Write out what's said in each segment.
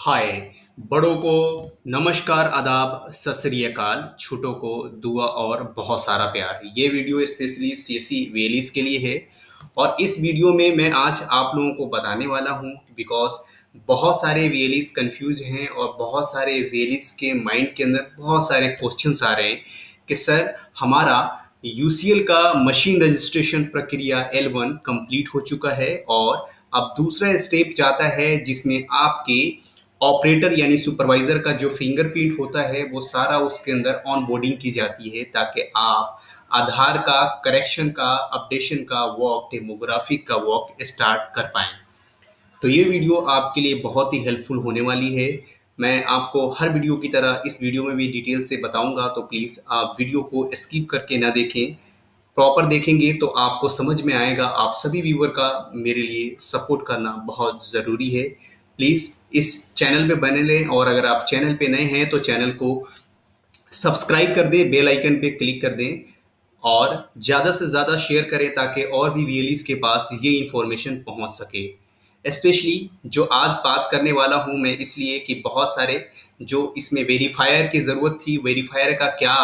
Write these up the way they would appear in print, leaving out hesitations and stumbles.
हाय। बड़ों को नमस्कार, आदाब, सत श्री अकाल, छोटों को दुआ और बहुत सारा प्यार। ये वीडियो स्पेशली सीएससी वेलिस के लिए है और इस वीडियो में मैं आज आप लोगों को बताने वाला हूँ बिकॉज बहुत सारे वेलिस कंफ्यूज हैं और बहुत सारे वेलिस के माइंड के अंदर बहुत सारे क्वेश्चंस आ रहे हैं कि सर हमारा यूसीएल का मशीन रजिस्ट्रेशन प्रक्रिया L1 कंप्लीट हो चुका है और अब दूसरा स्टेप जाता है जिसमें आपके ऑपरेटर यानी सुपरवाइजर का जो फिंगरप्रिंट होता है वो सारा उसके अंदर ऑन बोर्डिंग की जाती है ताकि आप आधार का करेक्शन का अपडेशन का वर्क डेमोग्राफिक का वर्क स्टार्ट कर पाएं। तो ये वीडियो आपके लिए बहुत ही हेल्पफुल होने वाली है। मैं आपको हर वीडियो की तरह इस वीडियो में भी डिटेल से बताऊंगा, तो प्लीज़ आप वीडियो को स्किप करके ना देखें। प्रॉपर देखेंगे तो आपको समझ में आएगा। आप सभी व्यूअर का मेरे लिए सपोर्ट करना बहुत ज़रूरी है। प्लीज़ इस चैनल पे बने रहें और अगर आप चैनल पे नए हैं तो चैनल को सब्सक्राइब कर दें, बेल आइकन पे क्लिक कर दें और ज़्यादा से ज़्यादा शेयर करें ताकि और भी वीएलईज के पास ये इन्फॉर्मेशन पहुंच सके। स्पेशली जो आज बात करने वाला हूं मैं इसलिए कि बहुत सारे जो इसमें वेरीफायर की ज़रूरत थी, वेरीफायर का क्या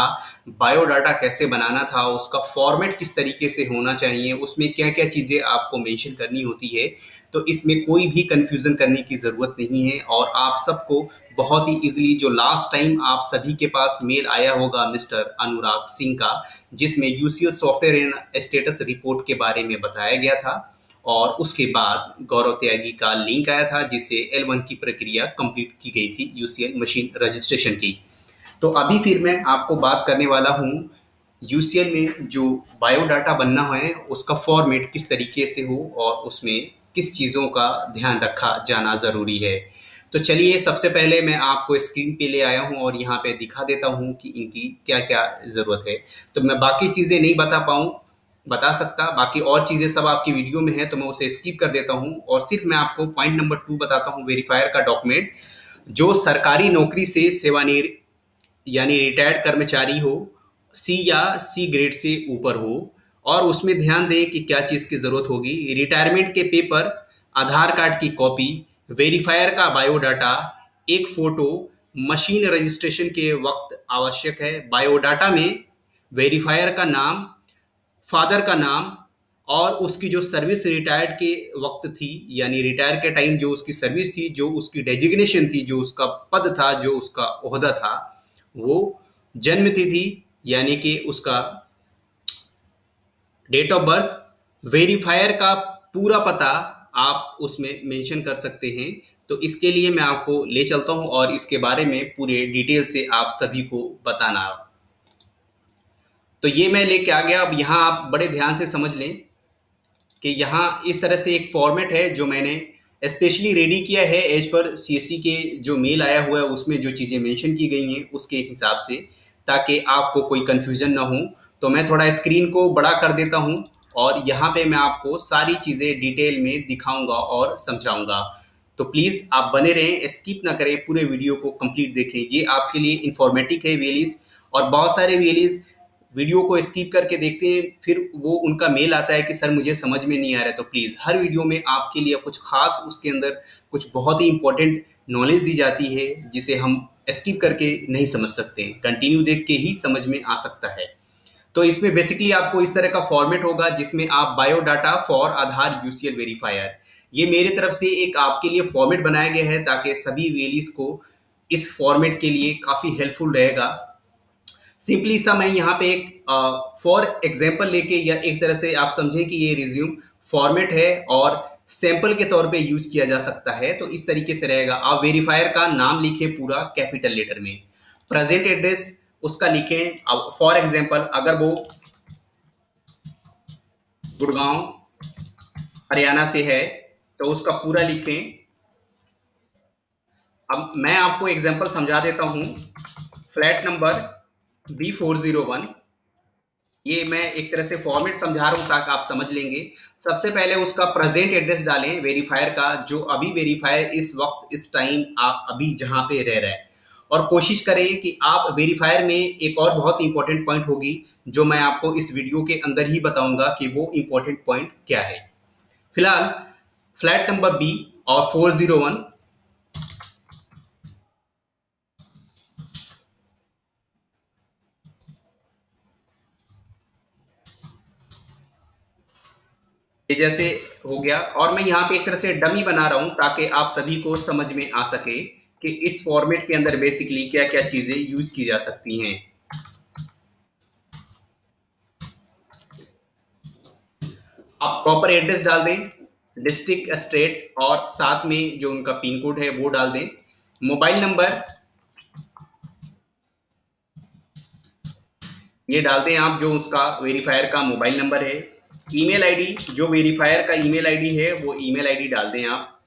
बायोडाटा कैसे बनाना था, उसका फॉर्मेट किस तरीके से होना चाहिए, उसमें क्या क्या चीज़ें आपको मेंशन करनी होती है, तो इसमें कोई भी कंफ्यूजन करने की ज़रूरत नहीं है और आप सबको बहुत ही इजीली जो लास्ट टाइम आप सभी के पास मेल आया होगा मिस्टर अनुराग सिंह का, जिसमें UCL software and status report के बारे में बताया गया था और उसके बाद गौरव त्यागी का लिंक आया था जिससे L1 की प्रक्रिया कंप्लीट की गई थी यूसीएल मशीन रजिस्ट्रेशन की। तो अभी फिर मैं आपको बात करने वाला हूँ यूसीएल में जो बायोडाटा बनना है उसका फॉर्मेट किस तरीके से हो और उसमें किस चीज़ों का ध्यान रखा जाना ज़रूरी है। तो चलिए सबसे पहले मैं आपको स्क्रीन पे ले आया हूँ और यहाँ पे दिखा देता हूँ कि इनकी क्या क्या ज़रूरत है। तो मैं बाकी चीज़ें नहीं बता सकता, बाकी और चीज़ें सब आपकी वीडियो में है तो मैं उसे स्किप कर देता हूँ और सिर्फ मैं आपको पॉइंट नंबर 2 बताता हूँ। वेरीफायर का डॉक्यूमेंट जो सरकारी नौकरी से सेवानिवृत्त यानी रिटायर्ड कर्मचारी हो, सी या सी ग्रेड से ऊपर हो और उसमें ध्यान दें कि क्या चीज़ की ज़रूरत होगी। रिटायरमेंट के पेपर, आधार कार्ड की कॉपी, वेरीफायर का बायोडाटा, एक फ़ोटो, मशीन रजिस्ट्रेशन के वक्त आवश्यक है। बायोडाटा में वेरीफायर का नाम, फादर का नाम और उसकी जो सर्विस रिटायर्ड के वक्त थी यानी रिटायर के टाइम जो उसकी सर्विस थी, जो उसकी डेजिग्नेशन थी, जो उसका पद था, जो उसका ओहदा था, वो जन्म तिथि यानी कि उसका डेट ऑफ बर्थ, वेरीफायर का पूरा पता आप उसमें मेंशन कर सकते हैं। तो इसके लिए मैं आपको ले चलता हूं और इसके बारे में पूरे डिटेल से आप सभी को बताना। तो ये मैं लेके आ गया। अब यहाँ आप बड़े ध्यान से समझ लें कि यहाँ इस तरह से एक फॉर्मेट है जो मैंने स्पेशली रेडी किया है एज पर सीएससी के जो मेल आया हुआ है उसमें जो चीज़ें मेंशन की गई हैं उसके हिसाब से, ताकि आपको कोई कन्फ्यूजन ना हो। तो मैं थोड़ा स्क्रीन को बड़ा कर देता हूँ और यहाँ पे मैं आपको सारी चीज़ें डिटेल में दिखाऊंगा और समझाऊंगा। तो प्लीज़ आप बने रहें, स्किप ना करें, पूरे वीडियो को कंप्लीट देखें। ये आपके लिए इंफॉर्मेटिव है वेलिस और बहुत सारे वेलिस वीडियो को स्किप करके देखते हैं, फिर वो उनका मेल आता है कि सर मुझे समझ में नहीं आ रहा है। तो प्लीज़ हर वीडियो में आपके लिए कुछ खास उसके अंदर कुछ बहुत ही इंपॉर्टेंट नॉलेज दी जाती है जिसे हम स्किप करके नहीं समझ सकते, कंटिन्यू देख के ही समझ में आ सकता है। तो इसमें बेसिकली आपको इस तरह का फॉर्मेट होगा जिसमें आप biodata for Aadhaar UCL verifier, ये मेरी तरफ से एक आपके लिए फॉर्मेट बनाया गया है ताकि सभी वेलीज को इस फॉर्मेट के लिए काफ़ी हेल्पफुल रहेगा। सिंपली सा मैं यहाँ पे एक फॉर एग्जाम्पल लेके या एक तरह से आप समझें कि ये रिज्यूम फॉर्मेट है और सैंपल के तौर पे यूज किया जा सकता है। तो इस तरीके से रहेगा। आप वेरीफायर का नाम लिखें पूरा कैपिटल लेटर में, प्रेजेंट एड्रेस उसका लिखें। अब फॉर एग्जाम्पल अगर वो गुड़गांव हरियाणा से है तो उसका पूरा लिखें। अब मैं आपको एग्जाम्पल समझा देता हूँ। फ्लैट नंबर B401, ये मैं एक तरह से फॉर्मेट समझा रहा हूँ ताकि आप समझ लेंगे। सबसे पहले उसका प्रेजेंट एड्रेस डालें वेरीफायर का, जो अभी वेरीफायर इस वक्त इस टाइम आप अभी जहाँ पे रह रहे हैं, और कोशिश करें कि आप वेरीफायर में एक और बहुत इंपॉर्टेंट पॉइंट होगी जो मैं आपको इस वीडियो के अंदर ही बताऊंगा कि वो इंपॉर्टेंट पॉइंट क्या है। फिलहाल फ्लैट नंबर B और 401 ये जैसे हो गया, और मैं यहाँ पे एक तरह से डमी बना रहा हूँ ताकि आप सभी को समझ में आ सके कि इस फॉर्मेट के अंदर बेसिकली क्या क्या चीजें यूज की जा सकती हैं। आप प्रॉपर एड्रेस डाल दें, डिस्ट्रिक्ट, स्टेट, और साथ में जो उनका पिन कोड है वो डाल दें। मोबाइल नंबर ये डाल दें आप, जो उसका वेरीफायर का मोबाइल नंबर है। ईमेल आईडी, जो वेरीफायर का ईमेल आईडी है वो ईमेल आईडी डाल दें आप।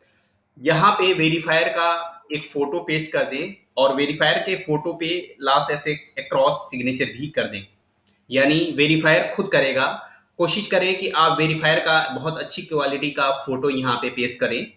यहाँ पे वेरीफायर का एक फोटो पेस्ट कर दें, और वेरीफायर के फोटो पे लास्ट ऐसे क्रॉस सिग्नेचर भी कर दें, यानी वेरीफायर खुद करेगा। कोशिश करें कि आप वेरीफायर का बहुत अच्छी क्वालिटी का फोटो यहाँ पे पेस्ट करें।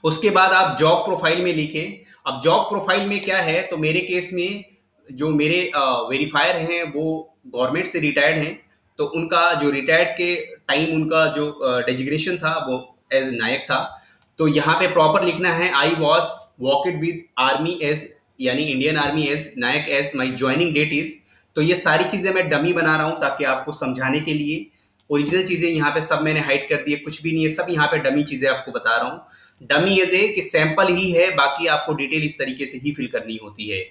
उसके बाद आप जॉब प्रोफाइल में लिखें। अब जॉब प्रोफाइल में क्या है, तो मेरे केस में जो मेरे वेरीफायर हैं वो गवर्नमेंट से रिटायर्ड हैं, तो उनका जो रिटायर्ड के टाइम उनका जो डेजिग्नेशन था वो एज नायक था। तो यहाँ पे प्रॉपर लिखना है, I was worked with army as, यानी Indian army as Naik as my joining date is. तो ये सारी चीजें मैं डमी बना रहा हूँ ताकि आपको समझाने के लिए। ओरिजिनल चीजें यहाँ पे सब मैंने हाइड कर दी है, कुछ भी नहीं है, सब यहाँ पे डमी चीजें आपको बता रहा हूँ। डमी एज ए कि सैंपल ही है, बाकी आपको डिटेल इस तरीके से ही फिल करनी होती है।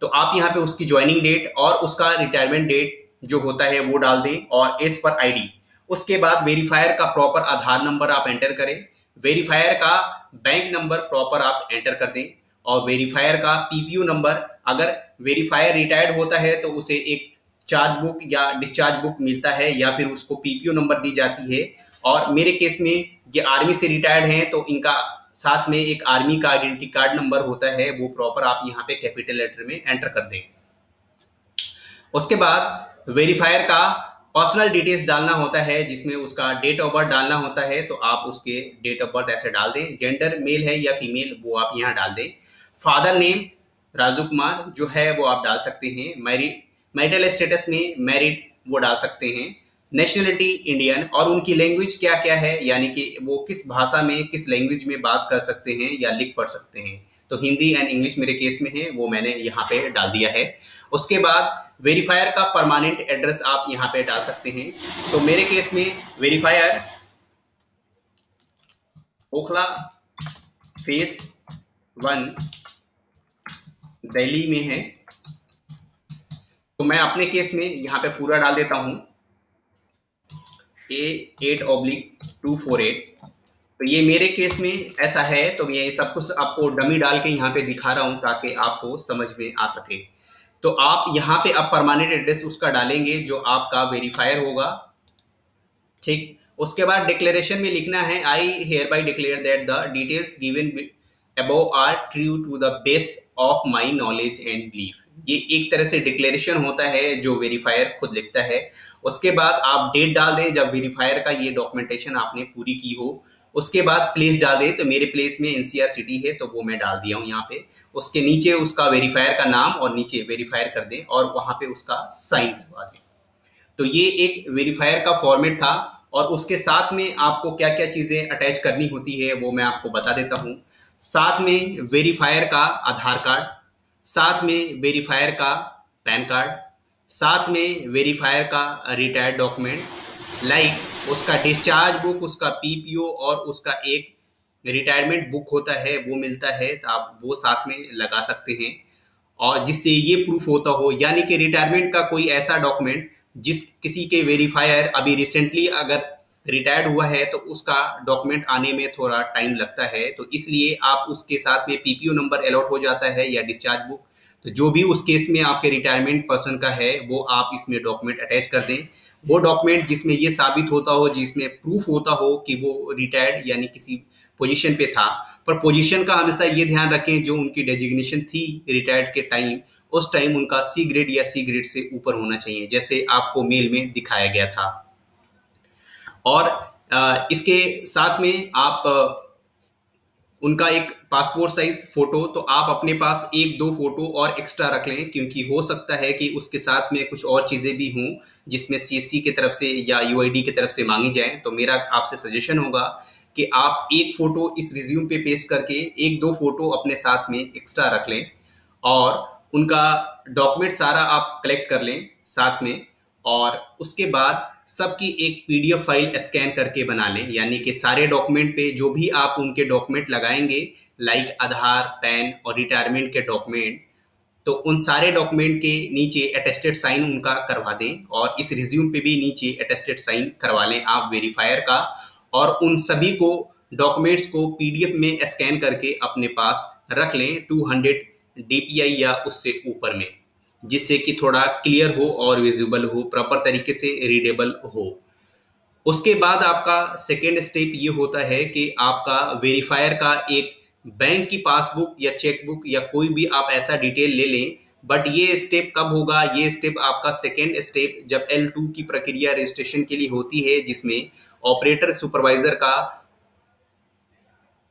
तो आप यहाँ पे उसकी ज्वाइनिंग डेट और उसका रिटायरमेंट डेट जो होता है वो डाल दें, और एज पर आईडी। उसके बाद वेरीफायर का प्रॉपर आधार नंबर आप एंटर करें, वेरीफायर का बैंक नंबर प्रॉपर आप एंटर कर दें, और वेरीफायर का पीपीयू नंबर। अगर वेरीफायर रिटायर्ड होता है तो उसे एक चार्ज बुक या डिस्चार्ज बुक मिलता है, या फिर उसको पीपीयू नंबर दी जाती है। और मेरे केस में ये आर्मी से रिटायर्ड हैं, तो इनका साथ में एक आर्मी का आइडेंटिटी कार्ड नंबर होता है, वो प्रॉपर आप यहाँ पे कैपिटल लेटर में एंटर कर दें। उसके बाद वेरीफायर का पर्सनल डिटेल्स डालना होता है, जिसमें उसका डेट ऑफ बर्थ डालना होता है, तो आप उसके डेट ऑफ बर्थ ऐसे डाल दें। जेंडर मेल है या फीमेल वो आप यहाँ डाल दें। फादर नेम राजू कुमार जो है वो आप डाल सकते हैं। मैरिड, मैरिटल स्टेटस में मैरिड वो डाल सकते हैं। नेशनलिटी इंडियन, और उनकी लैंग्वेज क्या क्या है, यानी कि वो किस भाषा में, किस लैंग्वेज में बात कर सकते हैं या लिख पढ़ सकते हैं। तो हिंदी एंड इंग्लिश मेरे केस में है, वो मैंने यहाँ पे डाल दिया है। उसके बाद वेरीफायर का परमानेंट एड्रेस आप यहाँ पे डाल सकते हैं। तो मेरे केस में वेरीफायर ओखला फेस 1 दिल्ली में है, तो मैं अपने केस में यहाँ पे पूरा डाल देता हूँ, A8/248। तो ये मेरे केस में ऐसा है, तो ये सब कुछ आपको डमी डाल के यहाँ पे दिखा रहा हूँ ताकि आपको समझ में आ सके। तो आप यहाँ पे अब परमानेंट एड्रेस उसका डालेंगे जो आपका वेरीफायर होगा, ठीक। उसके बाद डिक्लेरेशन में लिखना है, I hereby declare that the details given above are true to the best of my knowledge and belief. ये एक तरह से डिक्लेरेशन होता है जो वेरीफायर खुद लिखता है। उसके बाद आप डेट डाल दें जब वेरीफायर का ये डॉक्यूमेंटेशन आपने पूरी की हो। उसके बाद प्लेस डाल दें, तो मेरे प्लेस में एनसीआर सिटी है, तो वो मैं डाल दिया हूँ यहाँ पे। उसके नीचे उसका वेरीफायर का नाम और नीचे वेरीफायर कर दें, और वहाँ पे उसका साइन करवा दें। तो ये एक वेरीफायर का फॉर्मेट था, और उसके साथ में आपको क्या क्या चीज़ें अटैच करनी होती है वो मैं आपको बता देता हूँ। साथ में वेरीफायर का आधार कार्ड, साथ में वेरीफायर का पैन कार्ड, साथ में वेरीफायर का रिटायर्ड डॉक्यूमेंट, लाइक उसका डिस्चार्ज बुक, उसका पीपीओ, और उसका एक रिटायरमेंट बुक होता है वो मिलता है, तो आप वो साथ में लगा सकते हैं। और जिससे ये प्रूफ होता हो, यानी कि रिटायरमेंट का कोई ऐसा डॉक्यूमेंट जिस किसी के वेरीफायर अभी रिसेंटली अगर रिटायर्ड हुआ है तो उसका डॉक्यूमेंट आने में थोड़ा टाइम लगता है, तो इसलिए आप उसके साथ में पीपीओ नंबर अलॉट हो जाता है या डिस्चार्ज बुक। तो जो भी उस केस में आपके रिटायरमेंट पर्सन का है वो आप इसमें डॉक्यूमेंट अटैच कर दें। वो डॉक्यूमेंट जिसमें ये साबित होता हो, जिसमें प्रूफ होता हो कि वो रिटायर्ड यानी किसी पोजीशन पे था। पर पोजीशन का हमेशा ये ध्यान रखें जो उनकी डेजिग्नेशन थी रिटायर्ड के टाइम, उस टाइम उनका सी ग्रेड या सी ग्रेड से ऊपर होना चाहिए, जैसे आपको मेल में दिखाया गया था। और इसके साथ में आप उनका एक पासपोर्ट साइज फोटो, तो आप अपने पास एक दो फोटो और एक्स्ट्रा रख लें, क्योंकि हो सकता है कि उसके साथ में कुछ और चीज़ें भी हों जिसमें सीएससी की तरफ से या यूआईडी की तरफ से मांगी जाएं। तो मेरा आपसे सजेशन होगा कि आप एक फ़ोटो इस रिज्यूम पे पेस्ट करके एक दो फोटो अपने साथ में एक्स्ट्रा रख लें, और उनका डॉक्यूमेंट सारा आप कलेक्ट कर लें साथ में। और उसके बाद सबकी एक पीडीएफ फाइल स्कैन करके बना लें, यानी कि सारे डॉक्यूमेंट पे जो भी आप उनके डॉक्यूमेंट लगाएंगे, लाइक आधार, पैन और रिटायरमेंट के डॉक्यूमेंट, तो उन सारे डॉक्यूमेंट के नीचे अटेस्टेड साइन उनका करवा दें और इस रिज्यूम पे भी नीचे अटेस्टेड साइन करवा लें आप वेरीफायर का। और उन सभी को डॉक्यूमेंट्स को पीडीएफ में स्कैन करके अपने पास रख लें 200 डीपीआई या उससे ऊपर में, जिससे कि थोड़ा क्लियर हो और विजिबल हो, प्रॉपर तरीके से रीडेबल हो। उसके बाद आपका सेकेंड स्टेप ये होता है कि आपका वेरीफायर का एक बैंक की पासबुक या चेकबुक या कोई भी आप ऐसा डिटेल ले लें। बट ये स्टेप कब होगा? ये स्टेप आपका सेकेंड स्टेप जब L2 की प्रक्रिया रजिस्ट्रेशन के लिए होती है, जिसमें ऑपरेटर सुपरवाइजर का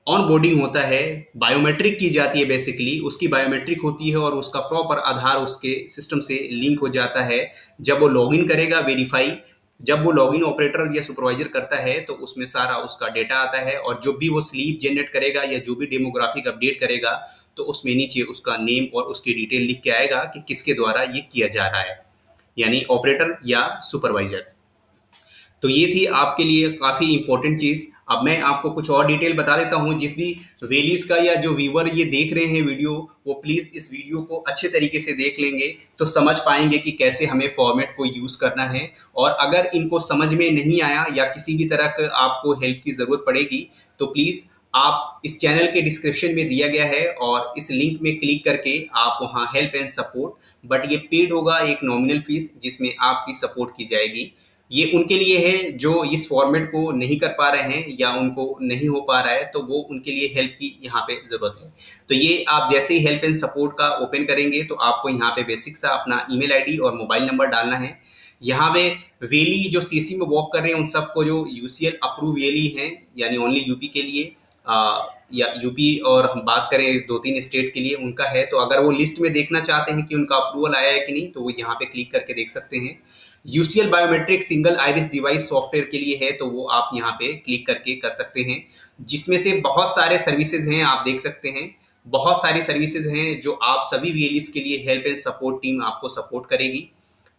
ऑन बोर्डिंग होता है, बायोमेट्रिक की जाती है, बेसिकली उसकी बायोमेट्रिक होती है और उसका प्रॉपर आधार उसके सिस्टम से लिंक हो जाता है। जब वो लॉगिन करेगा जब वो लॉगिन ऑपरेटर या सुपरवाइजर करता है तो उसमें सारा उसका डेटा आता है और जो भी वो स्लिप जनरेट करेगा या जो भी डेमोग्राफिक अपडेट करेगा तो उसमें नीचे उसका नेम और उसकी डिटेल लिख के आएगा कि किसके द्वारा ये किया जा रहा है, यानी ऑपरेटर या सुपरवाइजर। तो ये थी आपके लिए काफ़ी इंपॉर्टेंट चीज़। अब मैं आपको कुछ और डिटेल बता देता हूँ। जिस भी वेलीज का या जो व्यूवर ये देख रहे हैं वीडियो, वो प्लीज़ इस वीडियो को अच्छे तरीके से देख लेंगे तो समझ पाएंगे कि कैसे हमें फॉर्मेट को यूज़ करना है। और अगर इनको समझ में नहीं आया या किसी भी तरह का आपको हेल्प की ज़रूरत पड़ेगी तो प्लीज़ आप इस चैनल के डिस्क्रिप्शन में दिया गया है और इस लिंक में क्लिक करके आप वहाँ हेल्प एंड सपोर्ट, बट ये पेड होगा, एक नॉमिनल फीस जिसमें आपकी सपोर्ट की जाएगी। ये उनके लिए है जो इस फॉर्मेट को नहीं कर पा रहे हैं या उनको नहीं हो पा रहा है, तो वो उनके लिए हेल्प की यहाँ पे ज़रूरत है। तो ये आप जैसे ही हेल्प एंड सपोर्ट का ओपन करेंगे तो आपको यहाँ पे बेसिक सा अपना ईमेल आईडी और मोबाइल नंबर डालना है। यहाँ पे वेली जो सीसी में वर्क कर रहे हैं उन सबको जो यूसीएल अप्रूव वेली हैं, यानी ओनली यूपी के लिए या यूपी और हम बात करें 2-3 स्टेट के लिए उनका है, तो अगर वो लिस्ट में देखना चाहते हैं कि उनका अप्रूवल आया है कि नहीं तो वो यहाँ पे क्लिक करके देख सकते हैं। UCL biometric single iris device software के लिए है तो वो आप यहाँ पे क्लिक करके कर सकते हैं, जिसमें से बहुत सारे सर्विसेज हैं, आप देख सकते हैं बहुत सारी सर्विसेज हैं जो आप सभी वीएलईज के लिए हेल्प एंड सपोर्ट टीम आपको सपोर्ट करेगी।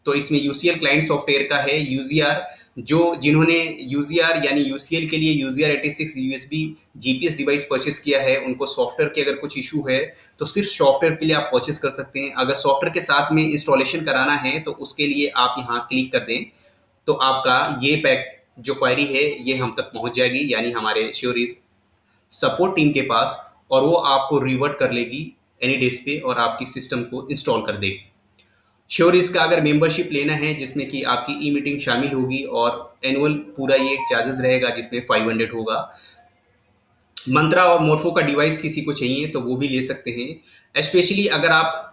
तो इसमें यूसीएल क्लाइंट सॉफ्टवेयर का है, यूजीआर, जो जिन्होंने यूजीआर यानी यूसीएल के लिए UGR 86 USB GPS device purchase किया है, उनको सॉफ्टवेयर के अगर कुछ इशू है तो सिर्फ सॉफ्टवेयर के लिए आप परचेस कर सकते हैं। अगर सॉफ्टवेयर के साथ में इंस्टॉलेशन कराना है तो उसके लिए आप यहाँ क्लिक कर दें तो आपका ये पैक जो क्वेरी है ये हम तक पहुँच जाएगी, यानी हमारे श्योरीज सपोर्ट टीम के पास, और वो आपको रिवर्ट कर लेगी एनी डेज पे और आपकी सिस्टम को इंस्टॉल कर देगी। श्योरीज का अगर मेंबरशिप लेना है जिसमें कि आपकी ई मीटिंग शामिल होगी और एनुअल पूरा ये चार्जेस रहेगा जिसमें 500 होगा। मंत्रा और मोर्फो का डिवाइस किसी को चाहिए तो वो भी ले सकते हैं। स्पेशली अगर आप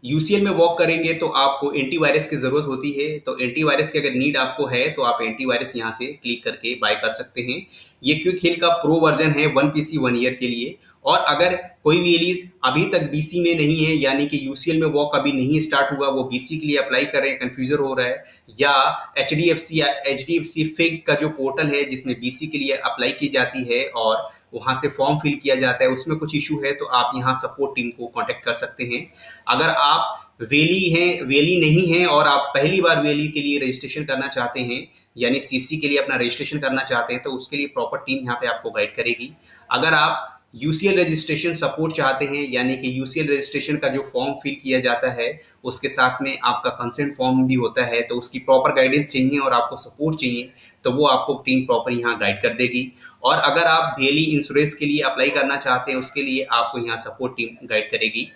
यूसीएल में वर्क करेंगे तो आपको एंटीवायरस की जरूरत होती है, तो एंटीवायरस की अगर नीड आपको है तो आप एंटीवायरस यहाँ से क्लिक करके बाय कर सकते हैं। ये क्विक हिल का प्रो वर्जन है 1 पीसी 1 ईयर के लिए। और अगर कोई भी एलीज अभी तक बीसी में नहीं है, यानी कि यूसीएल में वर्क अभी नहीं स्टार्ट हुआ, वो बीसी के लिए अप्लाई कर रहे हैं, कंफ्यूजन हो रहा है, या एचडीएफसी फिग का जो पोर्टल है जिसमें बीसी के लिए अप्लाई की जाती है और वहाँ से फॉर्म फिल किया जाता है, उसमें कुछ इशू है तो आप यहाँ सपोर्ट टीम को कांटेक्ट कर सकते हैं। अगर आप वेली नहीं हैं और आप पहली बार वेली के लिए रजिस्ट्रेशन करना चाहते हैं, यानी सीसी के लिए अपना रजिस्ट्रेशन करना चाहते हैं, तो उसके लिए प्रॉपर टीम यहाँ पे आपको गाइड करेगी। अगर आप यूसीएल रजिस्ट्रेशन सपोर्ट चाहते हैं, यानी कि यूसीएल रजिस्ट्रेशन का जो फॉर्म फिल किया जाता है उसके साथ में आपका कंसेंट फॉर्म भी होता है, तो उसकी प्रॉपर गाइडेंस चाहिए और आपको सपोर्ट चाहिए तो वो आपको टीम प्रॉपर यहाँ गाइड कर देगी। और अगर आप वेली इंश्योरेंस के लिए अप्लाई करना चाहते हैं उसके लिए आपको यहाँ सपोर्ट टीम गाइड करेगी।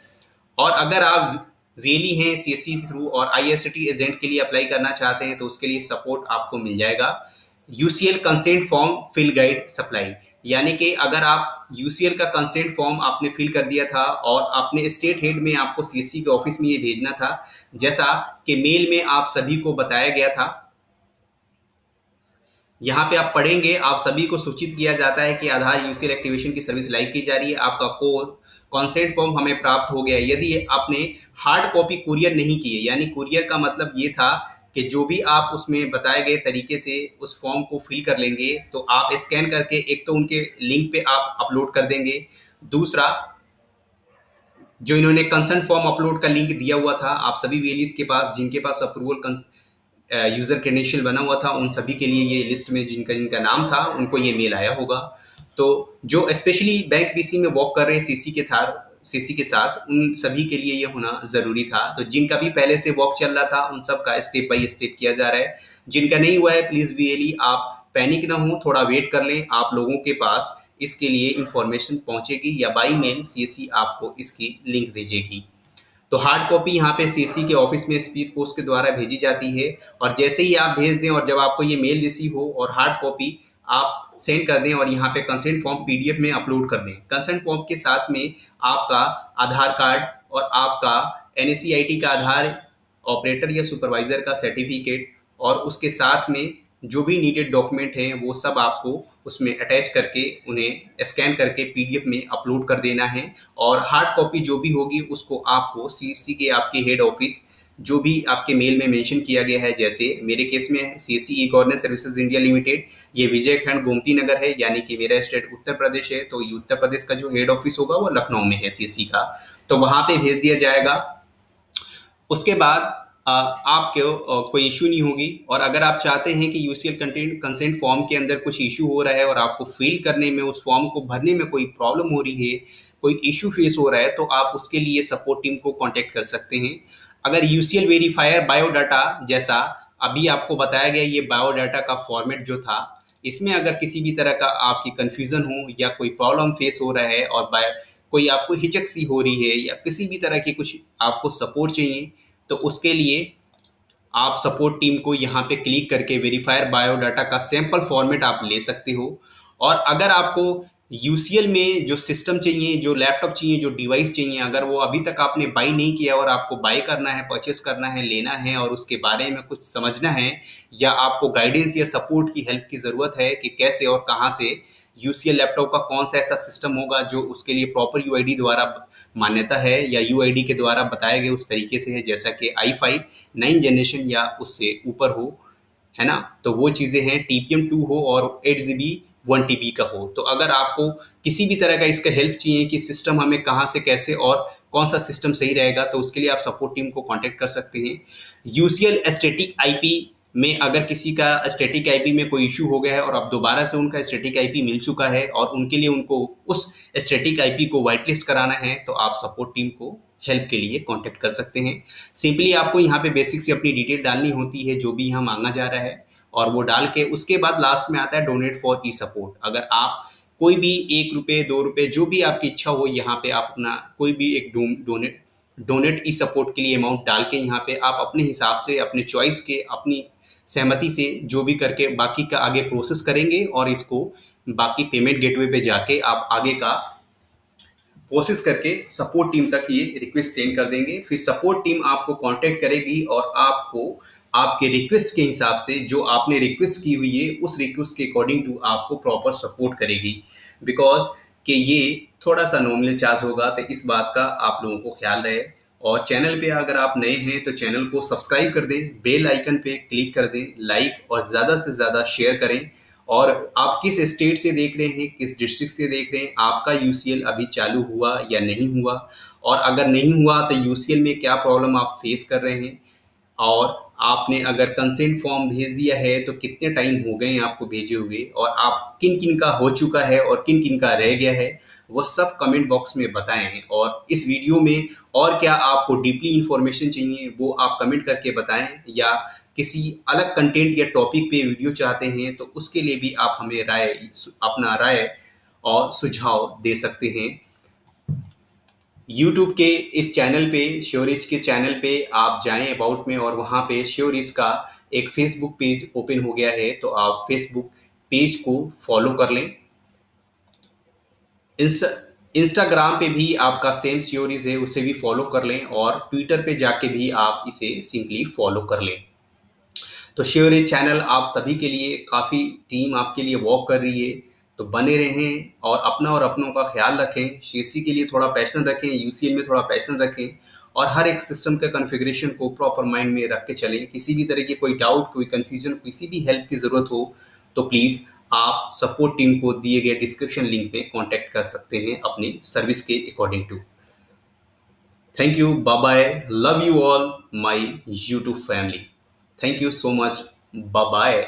और अगर आप वेली हैं सीएससी थ्रू और आईआरसीटी एजेंट के लिए अप्लाई करना चाहते हैं तो उसके लिए सपोर्ट आपको मिल जाएगा। UCL consent form fill guide supply, यानी कि अगर आप यूसीएल का कंसेंट फॉर्म आपने फिल कर दिया था और अपने स्टेट हेड में आपको सीएससी के ऑफिस में ये भेजना था, जैसा कि मेल में आप सभी को बताया गया था, यहाँ पे आप पढ़ेंगे, आप सभी को सूचित किया जाता है कि आधार यूसीएल एक्टिवेशन की सर्विस लाइव की जा रही है, आपका कॉन्सेंट फॉर्म हमें प्राप्त हो गया। यदि आपने हार्ड कॉपी कुरियर नहीं किए, यानी कुरियर का मतलब ये था कि जो भी आप उसमें बताए गए तरीके से उस फॉर्म को फिल कर लेंगे तो आप स्कैन करके एक तो उनके लिंक पे आप अपलोड कर देंगे, दूसरा जो इन्होंने कंसेंट फॉर्म अपलोड का लिंक दिया हुआ था आप सभी वेलीज के पास जिनके पास अप्रूवल यूज़र क्रेडेंशियल बना हुआ था उन सभी के लिए ये लिस्ट में जिनका जिनका नाम था उनको ये मेल आया होगा। तो जो स्पेशली बैंक पीसी में वर्क कर रहे हैं सीसी के साथ उन सभी के लिए ये होना ज़रूरी था। तो जिनका भी पहले से वर्क चल रहा था उन सब का स्टेप बाय स्टेप किया जा रहा है। जिनका नहीं हुआ है प्लीज़ रियली आप पैनिक ना हो, थोड़ा वेट कर लें। आप लोगों के पास इसके लिए इंफॉर्मेशन पहुंचेगी या बाई मेल सीएससी आपको इसकी लिंक भेजेगी। तो हार्ड कॉपी यहाँ पे सीएससी के ऑफिस में स्पीड पोस्ट के द्वारा भेजी जाती है और जैसे ही आप भेज दें और जब आपको ये मेल रिसीव हो और हार्ड कॉपी आप सेंड कर दें और यहाँ पे कंसेंट फॉर्म पीडीएफ में अपलोड कर दें। कंसेंट फॉर्म के साथ में आपका आधार कार्ड और आपका एनएससीआईटी का आधार, ऑपरेटर या सुपरवाइजर का सर्टिफिकेट और उसके साथ में जो भी नीडेड डॉक्यूमेंट हैं वो सब आपको उसमें अटैच करके उन्हें स्कैन करके पीडीएफ में अपलोड कर देना है। और हार्ड कॉपी जो भी होगी उसको आपको सीएससी के आपके हेड ऑफिस जो भी आपके मेल में मेंशन किया गया है, जैसे मेरे केस में CSC e governance services India limited, ये विजय खंड गोमती नगर है, यानी कि मेरा स्टेट उत्तर प्रदेश है। तो उत्तर प्रदेश का जो हेड ऑफिस होगा वो लखनऊ में है सीएससी का, तो वहां पे भेज दिया जाएगा। उसके बाद आपको कोई इशू नहीं होगी। और अगर आप चाहते हैं कि यूसीएल कंसेंट फॉर्म के अंदर कुछ इशू हो रहा है और आपको फिल करने में, उस फॉर्म को भरने में कोई प्रॉब्लम हो रही है, कोई इशू फेस हो रहा है, तो आप उसके लिए सपोर्ट टीम को कांटेक्ट कर सकते हैं। अगर यूसीएल वेरीफायर बायोडाटा जैसा अभी आपको बताया गया ये बायोडाटा का फॉर्मेट जो था, इसमें अगर किसी भी तरह का आपकी कन्फ्यूजन हो या कोई प्रॉब्लम फेस हो रहा है और कोई आपको हिचक सी हो रही है या किसी भी तरह की कुछ आपको सपोर्ट चाहिए, तो उसके लिए आप सपोर्ट टीम को यहाँ पे क्लिक करके वेरीफायर बायोडाटा का सैंपल फॉर्मेट आप ले सकते हो। और अगर आपको यूसीएल में जो सिस्टम चाहिए, जो लैपटॉप चाहिए, जो डिवाइस चाहिए, अगर वो अभी तक आपने बाई नहीं किया और आपको बाई करना है, परचेस करना है, लेना है और उसके बारे में कुछ समझना है या आपको गाइडेंस या सपोर्ट की हेल्प की ज़रूरत है कि कैसे और कहाँ से यूसीएल लैपटॉप का कौन सा ऐसा सिस्टम होगा जो उसके लिए प्रॉपर यूआईडी द्वारा मान्यता है या यूआईडी के द्वारा बताया गया उस तरीके से है, जैसा कि i5 9 जनरेशन या उससे ऊपर हो, है ना। तो वो चीज़ें हैं, TPM2 हो और 8GB 1TB का हो। तो अगर आपको किसी भी तरह का इसका हेल्प चाहिए कि सिस्टम हमें कहाँ से कैसे और कौन सा सिस्टम सही रहेगा, तो उसके लिए आप सपोर्ट टीम को कांटेक्ट कर सकते हैं। यूसीएल स्टैटिक आईपी में अगर किसी का स्टैटिक आईपी में कोई इशू हो गया है और अब दोबारा से उनका स्टैटिक आईपी मिल चुका है और उनके लिए उनको उस स्टैटिक आईपी को वाइट लिस्ट कराना है, तो आप सपोर्ट टीम को हेल्प के लिए कांटेक्ट कर सकते हैं। सिंपली आपको यहाँ पे बेसिक से अपनी डिटेल डालनी होती है जो भी यहाँ मांगा जा रहा है, और वो डाल के उसके बाद लास्ट में आता है डोनेट फॉर ई सपोर्ट। अगर आप कोई भी 1 रुपये 2 रुपये जो भी आपकी इच्छा हो, यहाँ पे आप अपना कोई भी एक डोनेट ई सपोर्ट के लिए अमाउंट डाल के यहाँ पे आप अपने हिसाब से, अपने चॉइस के, अपनी सहमति से जो भी करके बाकी का आगे प्रोसेस करेंगे और इसको बाकी पेमेंट गेटवे पे जाके आप आगे का प्रोसेस करके सपोर्ट टीम तक ये रिक्वेस्ट सेंड कर देंगे। फिर सपोर्ट टीम आपको कांटेक्ट करेगी और आपको आपके रिक्वेस्ट के हिसाब से जो आपने रिक्वेस्ट की हुई है उस रिक्वेस्ट के अकॉर्डिंग टू आपको प्रॉपर सपोर्ट करेगी। बिकॉज कि ये थोड़ा सा नॉमिनल चार्ज होगा, तो इस बात का आप लोगों को ख्याल रहे। और चैनल पे अगर आप नए हैं तो चैनल को सब्सक्राइब कर दें, बेल आइकन पे क्लिक कर दें, लाइक और ज़्यादा से ज़्यादा शेयर करें। और आप किस स्टेट से देख रहे हैं, किस डिस्ट्रिक्ट से देख रहे हैं, आपका यूसीएल अभी चालू हुआ या नहीं हुआ, और अगर नहीं हुआ तो यूसीएल में क्या प्रॉब्लम आप फेस कर रहे हैं, और आपने अगर कंसेंट फॉर्म भेज दिया है तो कितने टाइम हो गए हैं आपको भेजे हुए, और आप किन किन का हो चुका है और किन किन का रह गया है, वो सब कमेंट बॉक्स में बताएं। और इस वीडियो में और क्या आपको डीपली इंफॉर्मेशन चाहिए वो आप कमेंट करके बताएं, या किसी अलग कंटेंट या टॉपिक पे वीडियो चाहते हैं तो उसके लिए भी आप हमें अपना राय और सुझाव दे सकते हैं। यूट्यूब के इस चैनल पे, श्योरिस के चैनल पे आप जाएं अबाउट में, और वहाँ पे श्योरिस का एक फेसबुक पेज ओपन हो गया है, तो आप फेसबुक पेज को फॉलो कर लें। इंस्टाग्राम पे भी आपका सेम श्योरिस है, उसे भी फॉलो कर लें, और ट्विटर पे जाके भी आप इसे सिंपली फॉलो कर लें। तो श्योरिस चैनल आप सभी के लिए, काफ़ी टीम आपके लिए वर्क कर रही है, तो बने रहें और अपना और अपनों का ख्याल रखें। सीएससी के लिए थोड़ा पैशन रखें, यूसीएल में थोड़ा पैशन रखें, और हर एक सिस्टम के कॉन्फ़िगरेशन को प्रॉपर माइंड में रख के चलें। किसी भी तरह की कोई डाउट, कोई कन्फ्यूजन, किसी भी हेल्प की ज़रूरत हो तो प्लीज़ आप सपोर्ट टीम को दिए गए डिस्क्रिप्शन लिंक पे कांटेक्ट कर सकते हैं अपनी सर्विस के according to. Thank you, bye bye, love you all my YouTube family. Thank you so much, bye bye.